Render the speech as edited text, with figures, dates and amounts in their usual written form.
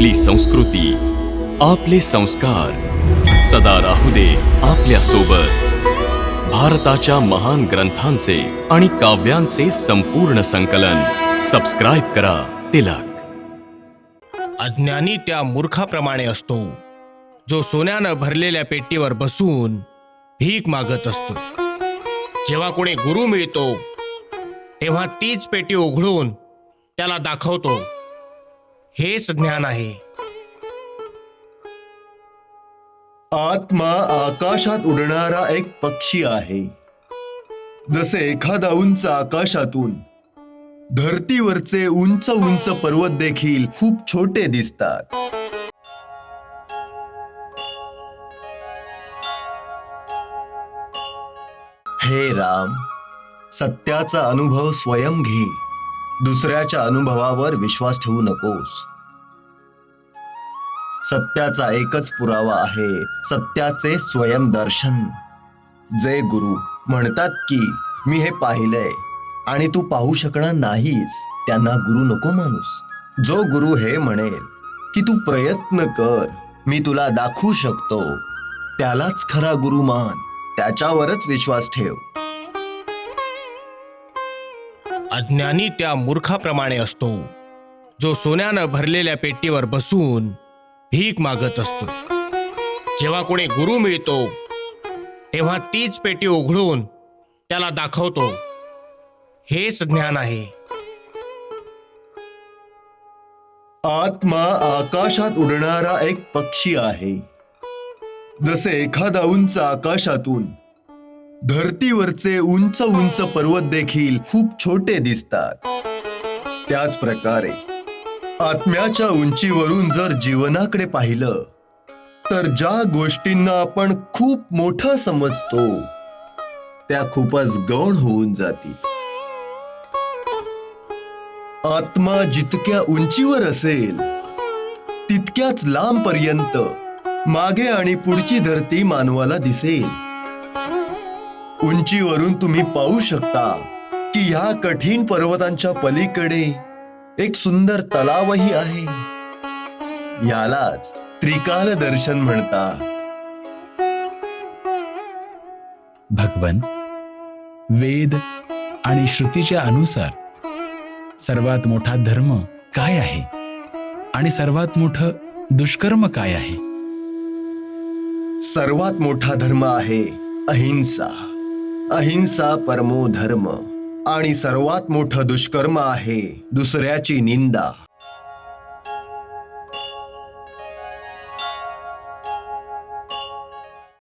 आपली संस्कृती, आपले संस्कार सदा राहू दे आपल्या सोबत. भारताच्या महान ग्रंथांचे आणि काव्यांचे संपूर्ण संकलन. सबस्क्राईब करा तिलक. अज्ञानी त्या मूर्खाप्रमाणे असतो जो सोन्यानं भरलेल्या पेटीवर बसून भीक मागत असतो. जेव्हा कोणी गुरु मिळतो तेव्हा तीच पेटी उघडून त्याला दाखवतो. हेच ज्ञान आहे. आत्मा आकाशात उडणारा एक पक्षी आहे. जसे एखादा उंच आकाशातून धरतीवरचे उंच उंच पर्वत देखील खूप छोटे दिसतात. हे राम, सत्याचा अनुभव स्वयं घे. दुसऱ्याच्या अनुभवावर विश्वास ठेवू नकोस. सत्याचा एकच पुरावा आहे, सत्याचे स्वयंदर्शन. जे गुरु म्हणतात की मी हे पाहिलंय आणि तू पाहू शकणार नाहीस, त्यांना गुरु नको मानूस. जो गुरु हे म्हणेल की तू प्रयत्न कर, मी तुला दाखवू शकतो, त्यालाच खरा गुरु मान. त्याच्यावरच विश्वास ठेव. अज्ञानी त्या मूर्खाप्रमाणे असतो जो सोन्यानं भरलेल्या पेटीवर बसून भीक मागत असतो. जेव्हा कोणी गुरु मिळतो तेव्हा तीच पेटी उघडून त्याला दाखवतो. हेच ज्ञान आहे. आत्मा आकाशात उडणारा एक पक्षी आहे. जसे एखादा उंच आकाशातून धरतीवरचे उंच उंच पर्वत देखील खूप छोटे दिसतात, त्याच प्रकारे आत्म्याच्या उंचीवरून जर जीवनाकडे पाहिलं तर ज्या गोष्टींना आपण खूप मोठं समजतो त्या खूपच गौण होऊन जातील. आत्मा जितक्या उंचीवर असेल तितक्याच लांबपर्यंत मागे आणि पुढची धरती मानवाला दिसेल. उंचीवरून तुम्ही पाहू शकता की ह्या कठीण पर्वतांच्या पलीकडे एक सुंदर तलावही आहे. यालाच त्रिकाल दर्शन म्हणतात. भगवन, वेद आणि श्रुतीच्या अनुसार सर्वात मोठा धर्म काय आहे आणि सर्वात मोठं दुष्कर्म काय आहे? सर्वात मोठा धर्म आहे अहिंसा. अहिंसा परमो धर्म. आणि सर्वात मोठं दुष्कर्म आहे दुसऱ्याची निंदा.